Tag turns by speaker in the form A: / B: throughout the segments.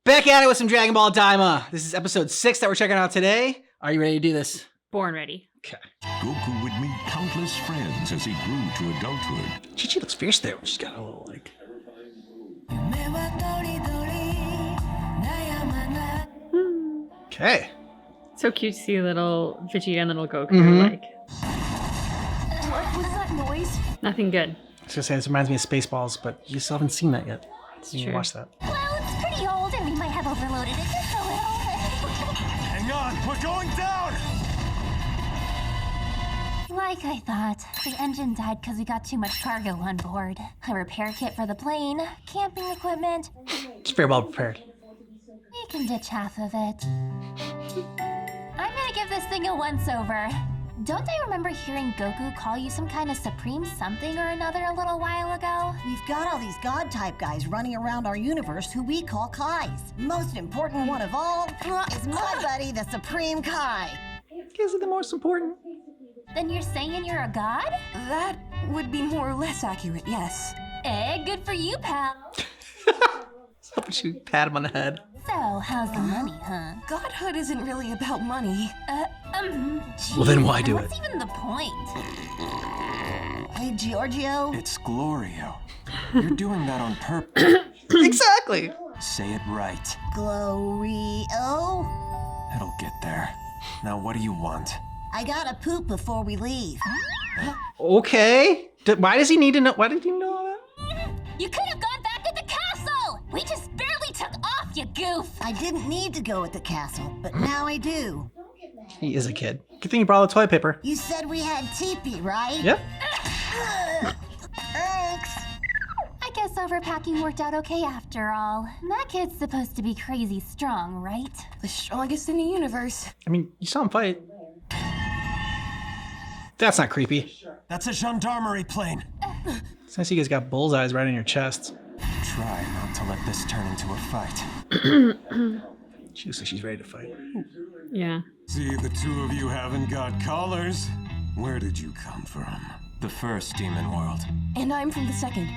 A: Back at it with some Dragon Ball Daima. This is episode 6 that we're checking out today. Are you ready to do this?
B: Born ready.
A: Okay.
C: Goku would meet countless friends as he grew to adulthood.
A: Chi-Chi looks fierce there. She's got a little, like... Okay.
B: So cute to see little Vegeta and little Goku, like...
D: What was that noise?
B: Nothing good.
A: I was gonna say, this reminds me of Spaceballs, but you still haven't seen that yet.
B: It's
A: You
B: true.
A: can watch that.
D: Well, it's pretty old and we might have overloaded it just a little.
C: Hang on, we're going down!
D: Like I thought, the engine died because we got too much cargo on board. A repair kit for the plane, camping equipment.
A: It's very well prepared.
D: We can ditch half of it. I'm gonna give this thing a once-over. Don't I remember hearing Goku call you some kind of supreme something or another a little while ago?
E: We've got all these god-type guys running around our universe who we call Kais. Most important one of all is my buddy, the Supreme Kai.
A: Is it the most important?
D: Then you're saying you're a god?
F: That would be more or less accurate, yes.
D: Good for you, pal.
A: So she pat him on the head.
D: So, how's the money, huh?
F: Godhood isn't really about money.
A: Well, then why do
D: What's even the point?
E: Hey, Giorgio.
G: It's Glorio. You're doing that on purpose.
A: Exactly.
G: Say it right.
E: Glorio.
G: It'll get there. Now, what do you want?
E: I gotta poop before we leave.
A: Okay. Why does he need to know? Why did he know all that?
D: You could have gone back to the castle! We just barely took off, you goof!
E: I didn't need to go at the castle, but now I do.
A: He is a kid. Good thing you brought all the toilet paper.
E: You said we had teepee, right?
A: Yep.
E: Thanks.
D: I guess overpacking worked out okay after all. That kid's supposed to be crazy strong, right?
F: The strongest in the universe.
A: I mean, you saw him fight. That's not creepy.
G: That's a gendarmerie plane.
A: It's nice you guys got bullseyes right in your chests.
G: Try not to let this turn into a fight.
A: She looks like she's ready to fight.
B: Yeah.
C: See, the two of you haven't got collars. Where did you come from?
G: The first demon world.
F: And I'm from the second.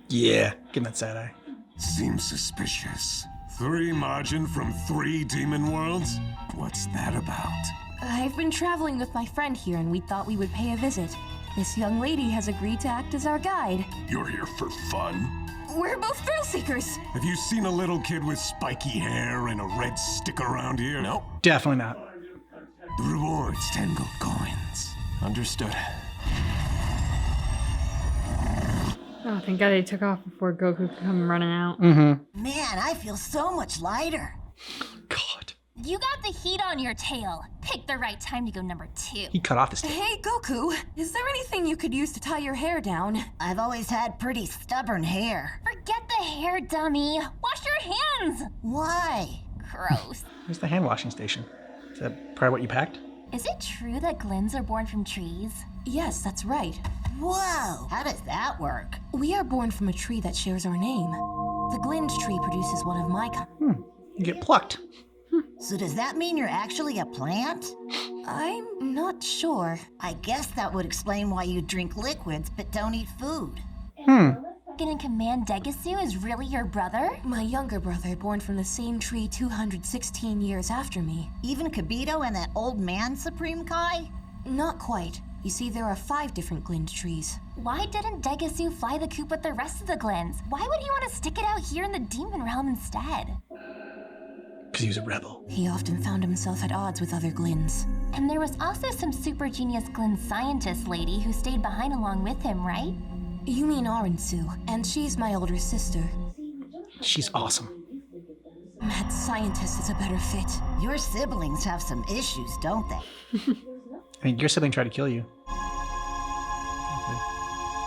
A: Yeah, give him that side eye.
C: Seems suspicious. 3 Majin from 3 demon worlds? What's that about?
F: I've been traveling with my friend here and we thought we would pay a visit. This young lady has agreed to act as our guide.
C: You're here for fun?
F: We're both thrill seekers.
C: Have you seen a little kid with spiky hair and a red stick around here?
G: Nope.
A: Definitely not.
C: The reward's 10 gold coins.
G: Understood.
B: Oh, thank God they took off before Goku could come running out.
E: Man, I feel so much lighter.
A: God.
D: You got the heat on your tail. Pick the right time to go number 2.
A: He cut off his tail.
F: Hey, Goku, is there anything you could use to tie your hair down?
E: I've always had pretty stubborn hair.
D: Forget the hair, dummy. Wash your hands.
E: Why?
D: Gross.
A: Where's the hand washing station? Is that probably what you packed?
D: Is it true that glins are born from trees?
F: Yes, that's right.
E: Whoa, how does that work?
F: We are born from a tree that shares our name. The Glind tree produces one of my kind.
A: You get plucked.
E: So does that mean you're actually a plant?
F: I'm not sure.
E: I guess that would explain why you drink liquids but don't eat food.
D: In Command Degasu is really your brother?
F: My younger brother, born from the same tree 216 years after me.
E: Even Kibito and that old man, Supreme Kai?
F: Not quite. You see, there are 5 different Glind trees.
D: Why didn't Degasu fly the coop with the rest of the glins? Why would he want to stick it out here in the demon realm instead?
A: Because he was a rebel.
F: He often found himself at odds with other Glinds.
D: And there was also some super genius glin scientist lady who stayed behind along with him, right?
F: You mean Arensu, and she's my older sister.
A: She's awesome.
F: Mad scientist is a better fit.
E: Your siblings have some issues, don't they?
A: I mean, your sibling tried to kill you.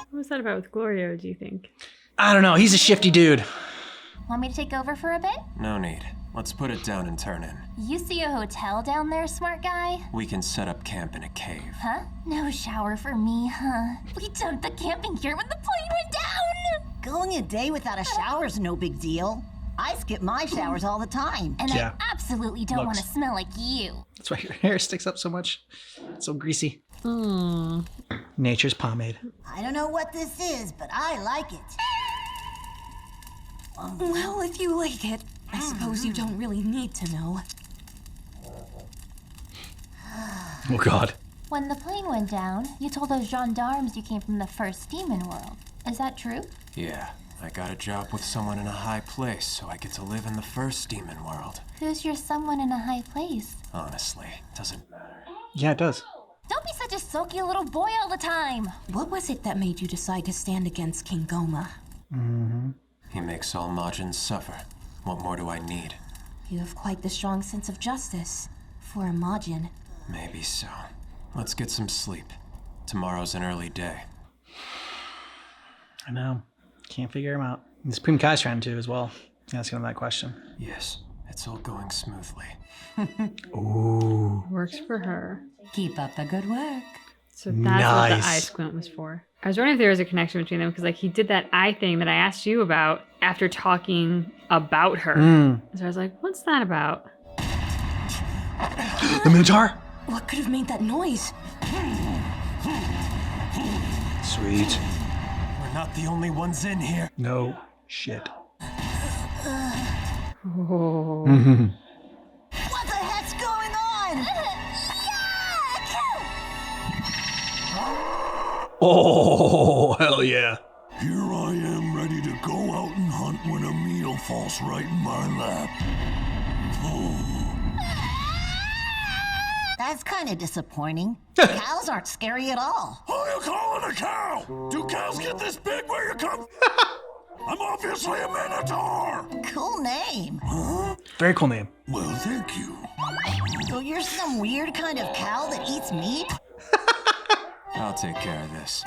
B: What was that about with Glorio, do you think?
A: I don't know. He's a shifty dude.
D: Want me to take over for a bit?
G: No need. Let's put it down and turn in.
D: You see a hotel down there, smart guy?
G: We can set up camp in a cave.
D: Huh? No shower for me, huh? We dumped the camping gear when the plane went down!
E: Going a day without a shower's no big deal. I skip my showers all the time.
D: And
A: Yeah.
D: I absolutely don't want to
A: Looks.
D: smell like you.
A: That's why your hair sticks up so much. It's so greasy. Nature's pomade.
E: I don't know what this is, but I like it.
F: Well, if you like it, I suppose you don't really need to know.
A: Oh God.
D: When the plane went down, you told those gendarmes you came from the first demon world. Is that true?
G: Yeah, I got a job with someone in a high place, so I get to live in the first demon world.
D: Who's your someone in a high place?
G: Honestly, doesn't matter.
A: Yeah, it does.
D: Don't be such a sulky little boy all the time.
F: What was it that made you decide to stand against King Goma?
G: He makes all Majins suffer. What more do I need?
F: You have quite the strong sense of justice. For a Majin.
G: Maybe so. Let's get some sleep. Tomorrow's an early day.
A: I know. Can't figure him out. The Supreme Kai's trying to as well. Asking him that question.
G: Yes, it's all going smoothly.
A: Ooh.
B: Works for her.
F: Keep up the good work.
B: So that's what the
A: Nice.
B: eye squint was for. I was wondering if there was a connection between them because, like, he did that eye thing that I asked you about after talking about her. So I was like, "What's that about?"
A: The Minotaur?
F: What could have made that noise?
A: Sweet.
G: We're not the only ones in here.
A: No shit.
B: Oh.
E: What the heck's going on?
A: Oh, hell yeah.
C: Here I am ready to go out and hunt when a meal falls right in my lap.
E: That's kind of disappointing. Cows aren't scary at all.
C: Who you calling a cow? Do cows get this big where you come? I'm obviously a minotaur.
E: Cool name.
A: Very cool name.
C: Well, thank you.
E: So you're some weird kind of cow that eats meat?
G: I'll take care of this.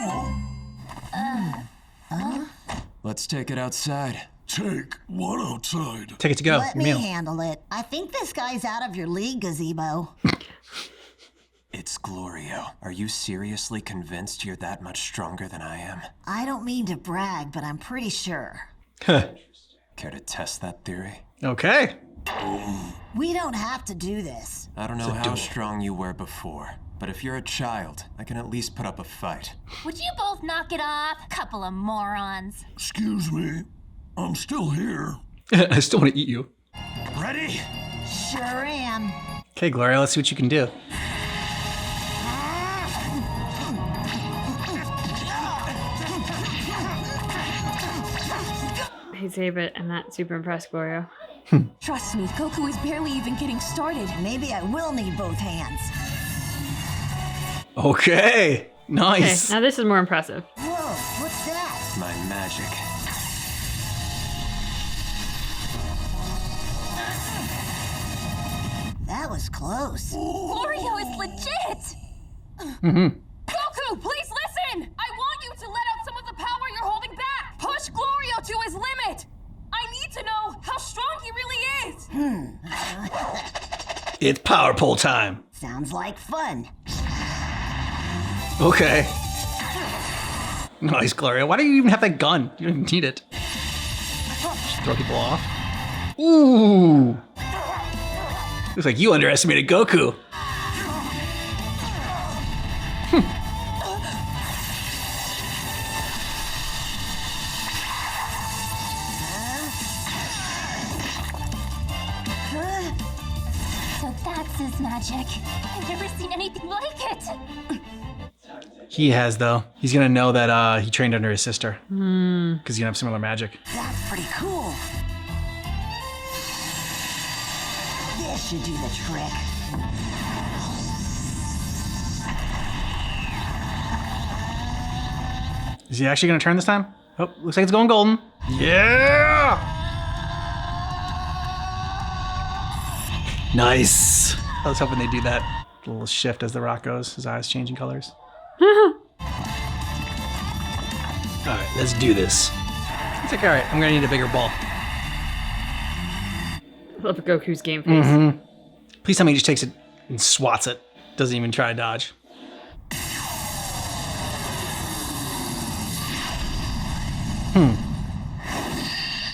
G: Let's take it outside.
C: Take what outside?
A: Take it to go.
E: Let
A: Your
E: me
A: meal.
E: handle it. I think this guy's out of your league, Gazebo.
G: It's Glorio. Are you seriously convinced you're that much stronger than I am?
E: I don't mean to brag, but I'm pretty sure.
G: Care to test that theory?
A: Okay.
E: We don't have to do this.
G: I don't know
A: It's a
G: how
A: duel.
G: strong you were before, but if you're a child, I can at least put up a fight.
D: Would you both knock it off? Couple of morons.
C: Excuse me. I'm still here.
A: I still want to eat you.
G: Ready?
E: Sure am.
A: Okay, Gloria, let's see what you can do.
B: Hey, say, but I'm not super impressed, Gloria.
F: Trust me, Goku is barely even getting started.
E: Maybe I will need both hands.
A: Okay.
B: Okay,
A: Nice.
B: now this is more impressive.
E: Whoa, what's that?
G: My magic.
E: That was close.
D: Glorio is legit! Goku, please listen! I want you to let out some of the power you're holding back! Push Glorio to his limit! I need to know how strong he really is!
A: It's power pole time.
E: Sounds like fun.
A: Okay. Nice, Gloria. Why do you even have that gun? You don't even need it. Just throw people off. Ooh. Looks like you underestimated Goku.
D: So that's his magic. I've never seen anything like it!
A: He has, though. He's gonna know that he trained under his sister. Because he's gonna have similar magic.
E: That's pretty cool. This should do the trick.
A: Is he actually gonna turn this time? Oh, looks like it's going golden. Yeah! Nice. I was hoping they'd do that little shift as the rock goes, his eyes changing colors. All right, let's do this. It's like, all right, I'm gonna need a bigger ball.
B: I love Goku's game face.
A: Please tell me he just takes it and swats it. Doesn't even try to dodge.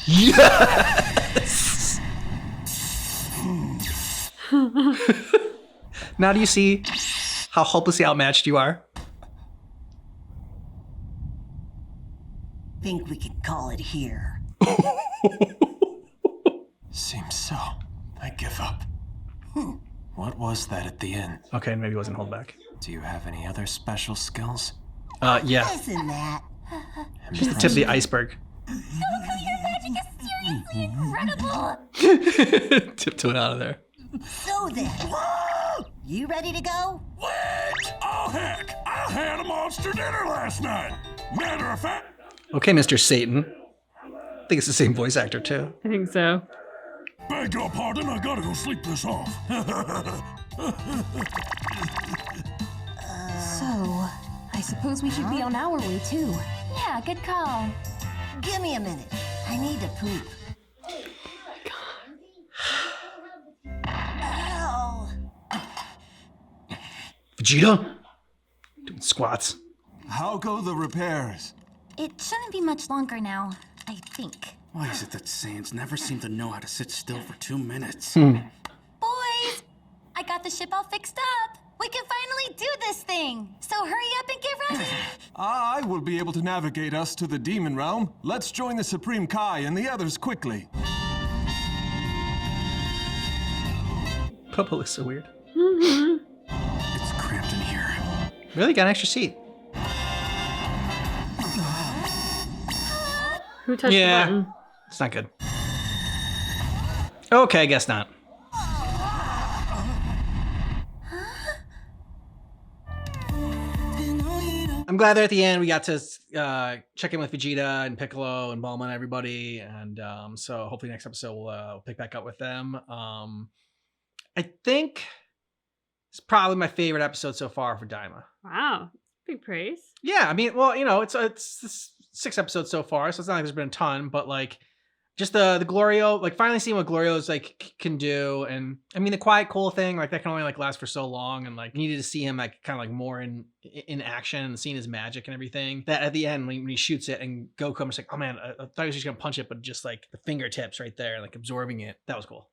A: Yes! Now do you see how hopelessly outmatched you are?
E: Think we can call it here.
G: Seems so. I give up. What was that at the end?
A: Okay, maybe it wasn't hold back.
G: Do you have any other special skills?
A: Yeah.
E: Listen, that.
A: Just the tip of the iceberg.
D: Goku, your magic is seriously incredible!
A: Tiptoeing out of there.
E: So then, you ready to go?
C: Wait! Oh, heck! I had a monster dinner last night. Matter of fact,
A: Okay, Mr. Satan. I think it's the same voice actor, too.
B: I think so.
C: beg your pardon, I gotta go sleep this off.
F: So, I suppose we should be on our way too.
D: Yeah, good call.
E: Give me a minute. I need to poop. Ow.
A: Vegeta? Doing squats.
H: How go the repairs?
D: It shouldn't be much longer now, I think.
I: Why is it that Saiyans never seem to know how to sit still for 2 minutes?
D: Boys, I got the ship all fixed up. We can finally do this thing. So hurry up and get ready.
H: I will be able to navigate us to the demon realm. Let's join the Supreme Kai and the others quickly.
A: Papa looks so weird.
I: It's cramped in here.
A: Really? Got an extra seat.
B: Who touched the button?
A: It's not good. Okay, I guess not. I'm glad they're at the end. We got to check in with Vegeta and Piccolo and Bulma and everybody. And so hopefully next episode we'll pick back up with them. I think it's probably my favorite episode so far for Daima.
B: Wow. Big praise.
A: Yeah, I mean, well, you know, it's 6 episodes so far, so it's not like there's been a ton, but like just the Glorio, like finally seeing what Glorio's like can do, and I mean the quiet cool thing, like that can only like last for so long, and like needed to see him like kind of like more in action and seeing his magic and everything. That at the end when he shoots it and Goku, I'm just like, oh man, I thought he was just gonna punch it, but just like the fingertips right there, like absorbing it. That was cool.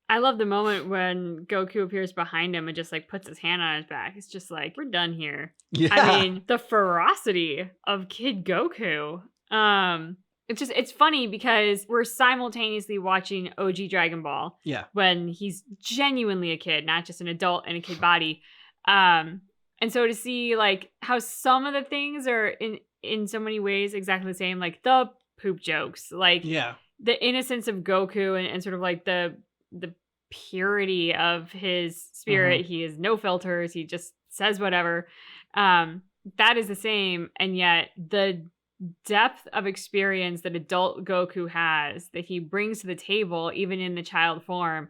B: I love the moment when Goku appears behind him and just like puts his hand on his back. It's just like, we're done here.
A: Yeah.
B: I mean, the ferocity of Kid Goku. It's funny because we're simultaneously watching OG Dragon Ball.
A: Yeah.
B: When he's genuinely a kid, not just an adult in a kid body. And so to see like how some of the things are in so many ways exactly the same, like the poop jokes, like the innocence of Goku and sort of like the purity of his spirit. He has no filters. He just says whatever. That is the same. And yet the depth of experience that adult Goku has that he brings to the table, even in the child form,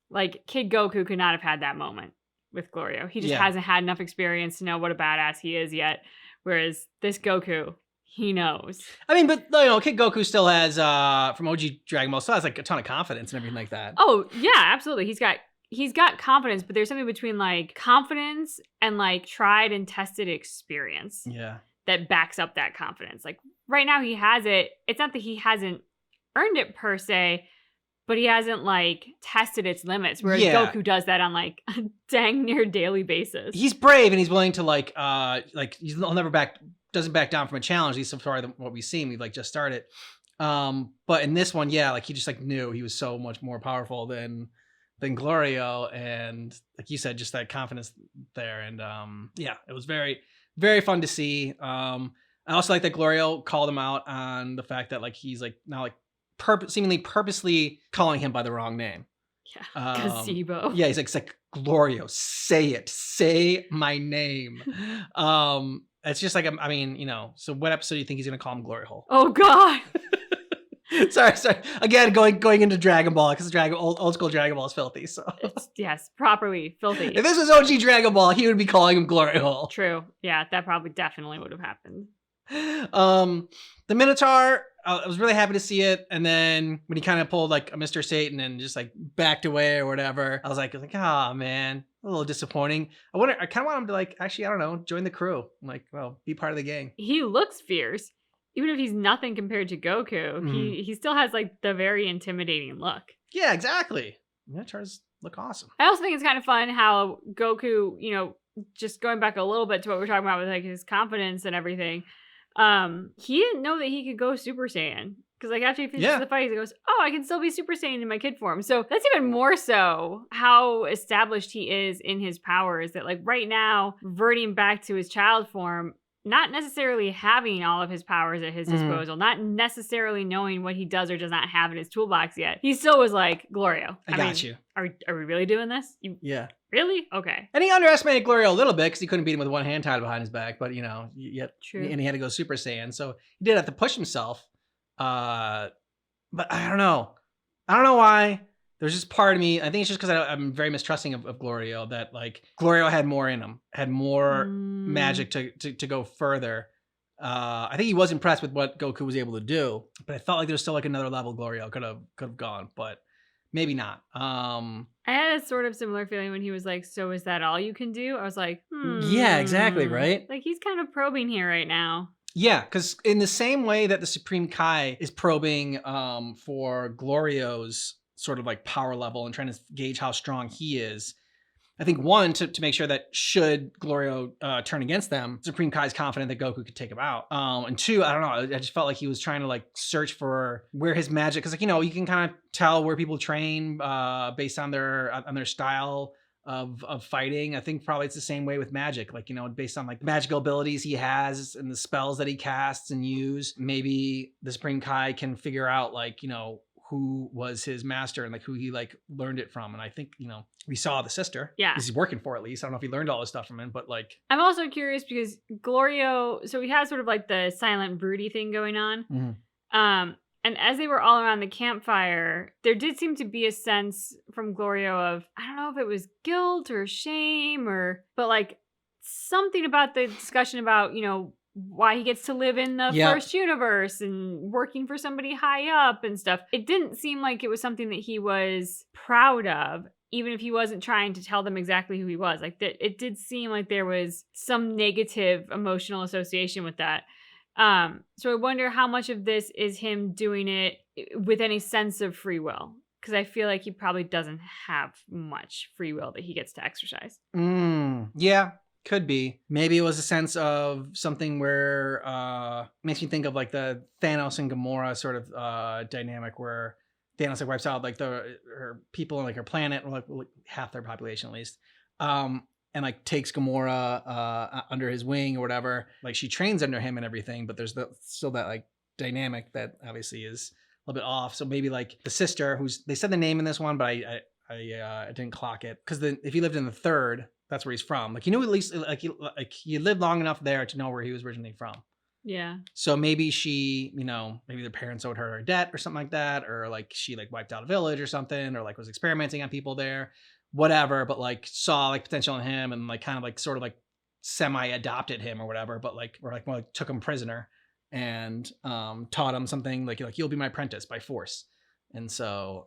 B: like Kid Goku could not have had that moment with Glorio. He just hasn't had enough experience to know what a badass he is yet. Whereas this Goku, he knows.
A: I mean, but you know, Kid Goku still has from OG Dragon Ball still has like a ton of confidence and everything like that.
B: Oh yeah, absolutely. He's got confidence, but there's something between like confidence and like tried and tested experience.
A: Yeah.
B: That backs up that confidence. Like right now he has it. It's not that he hasn't earned it per se, but he hasn't like tested its limits. Whereas Goku does that on like a dang near daily basis.
A: He's brave and he's willing to like he'll never doesn't back down from a challenge. At least so far what we've seen, we've like just started. But in this one, like he just like knew he was so much more powerful than Glorio, and like you said, just that confidence there. And it was very, very fun to see. I also like that Glorio called him out on the fact that like he's like now like seemingly purposely calling him by the wrong name.
B: Yeah, Gazebo.
A: Yeah, he's like Glorio, say my name. It's just like, I mean, you know, so what episode do you think he's going to call him Glory Hole?
B: Oh, God.
A: sorry. Again, going into Dragon Ball, because old school Dragon Ball is filthy, so.
B: Yes, properly filthy.
A: If this was OG Dragon Ball, he would be calling him Glory Hole.
B: True. Yeah, that probably definitely would have happened.
A: The Minotaur, I was really happy to see it. And then when he kind of pulled like a Mr. Satan and just like backed away or whatever, I was like, oh man, a little disappointing. I kind of want him to like, actually, I don't know, join the crew. I'm like, well, be part of the gang.
B: He looks fierce. Even if he's nothing compared to Goku, he still has like the very intimidating look. Yeah,
A: exactly. Minotaurs look awesome.
B: I also think it's kind of fun how Goku, you know, just going back a little bit to what we're talking about with like his confidence and everything. He didn't know that he could go Super Saiyan. Because like after he finishes the fight, he goes, "Oh, I can still be Super Saiyan in my kid form." So that's even more so how established he is in his powers. That like right now, reverting back to his child form, not necessarily having all of his powers at his disposal, not necessarily knowing what he does or does not have in his toolbox yet. He still was like, Glorio,
A: I got you.
B: Are we really doing this?
A: Yeah.
B: Really? Okay.
A: And he underestimated Glorio a little bit because he couldn't beat him with one hand tied behind his back, but
B: True.
A: And he had to go Super Saiyan. So he did have to push himself. But I don't know. I don't know why. There's just part of me, I think it's just because I'm very mistrusting of Glorio, that like Glorio had more in him, had more magic to go further. I think he was impressed with what Goku was able to do, but I felt like there's still like another level Glorio could have gone, but maybe not.
B: I had a sort of similar feeling when he was like, "So is that all you can do?" I was like,
A: Yeah, exactly, right?
B: Like he's kind of probing here right now.
A: Yeah, because in the same way that the Supreme Kai is probing for Glorio's sort of like power level and trying to gauge how strong he is, I think one, to make sure that should Glorio turn against them, Supreme Kai is confident that Goku could take him out. And two, I don't know, I just felt like he was trying to like search for where his magic, because like, you can kind of tell where people train based on their style of fighting. I think probably it's the same way with magic, like, based on like the magical abilities he has and the spells that he casts and use. Maybe the Supreme Kai can figure out like, who was his master and like who he like learned it from. And I think, we saw the sister.
B: Yeah.
A: He's working for, at least. I don't know if he learned all this stuff from him, but like.
B: I'm also curious because Glorio, so he has sort of like the silent broody thing going on.
A: Mm-hmm.
B: And as they were all around the campfire, there did seem to be a sense from Glorio of, I don't know if it was guilt or shame but like something about the discussion about, why he gets to live in the first universe and working for somebody high up and stuff. It didn't seem like it was something that he was proud of, even if he wasn't trying to tell them exactly who he was. Like it did seem like there was some negative emotional association with that. So I wonder how much of this is him doing it with any sense of free will. Because I feel like he probably doesn't have much free will that he gets to exercise.
A: Yeah. Could be. Maybe it was a sense of something where makes me think of like the Thanos and Gamora sort of dynamic where Thanos like wipes out like her people on like her planet, or like half their population at least, and like takes Gamora under his wing or whatever. Like she trains under him and everything, but there's still that like dynamic that obviously is a little bit off. So maybe like the sister, they said the name in this one, but I didn't clock it, because if he lived in the third, that's where he's from. Like, at least like he lived long enough there to know where he was originally from.
B: Yeah.
A: So maybe she, maybe their parents owed her a debt or something like that, or like she like wiped out a village or something, or like was experimenting on people there, whatever. But like saw like potential in him and like kind of like sort of like semi-adopted him or whatever. But like or like more like took him prisoner and taught him something like you'll be my apprentice by force. And so,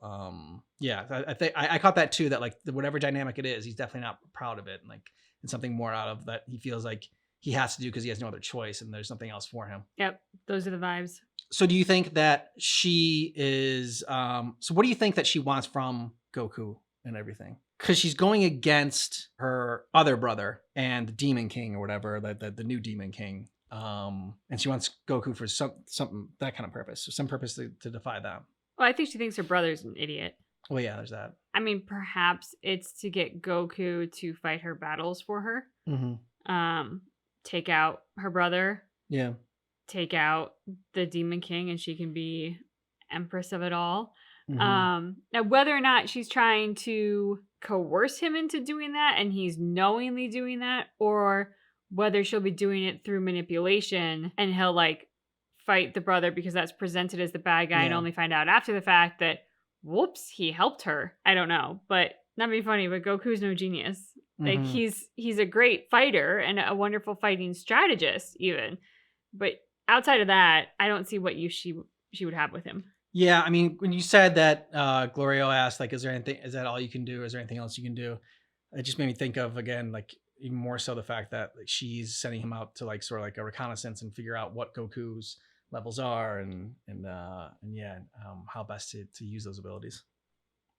A: I think I caught that too, that like whatever dynamic it is, he's definitely not proud of it. And like, it's something more out of that he feels like he has to do because he has no other choice and there's nothing else for him.
B: Yep. Those are the vibes.
A: So do you think that she is, so what do you think that she wants from Goku and everything? Because she's going against her other brother and the Demon King or whatever, the new Demon King. And she wants Goku for something, that kind of purpose, or some purpose to defy them.
B: Well, I think she thinks her brother's an idiot.
A: Well, yeah, there's that.
B: I mean, perhaps it's to get Goku to fight her battles for her.
A: Mm-hmm.
B: Take out her brother.
A: Yeah.
B: Take out the Demon King, and she can be Empress of it all.
A: Mm-hmm.
B: Now, whether or not she's trying to coerce him into doing that, and he's knowingly doing that, or whether she'll be doing it through manipulation, and he'll like fight the brother because that's presented as the bad guy and only find out after the fact that, whoops, he helped her. I don't know, but not be funny, but Goku's no genius. Like he's a great fighter and a wonderful fighting strategist even. But outside of that, I don't see what use she would have with him.
A: Yeah, I mean, when you said that, Glorio asked, like, is that all you can do? Is there anything else you can do? It just made me think of, again, like, even more so the fact that like, she's sending him out to like sort of like a reconnaissance and figure out what Goku's levels are and how best to use those abilities.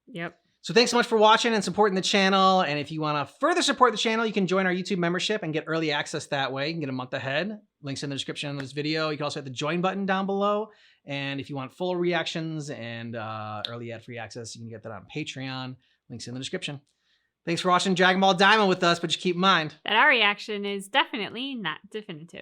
B: Yep.
A: So thanks so much for watching and supporting the channel. And if you want to further support the channel, you can join our YouTube membership and get early access that way. You can get a month ahead. Links in the description of this video. You can also hit the join button down below. And if you want full reactions and early ad-free access, you can get that on Patreon. Links in the description. Thanks for watching Dragon Ball Daima with us, but just keep in mind
B: that our reaction is definitely not definitive.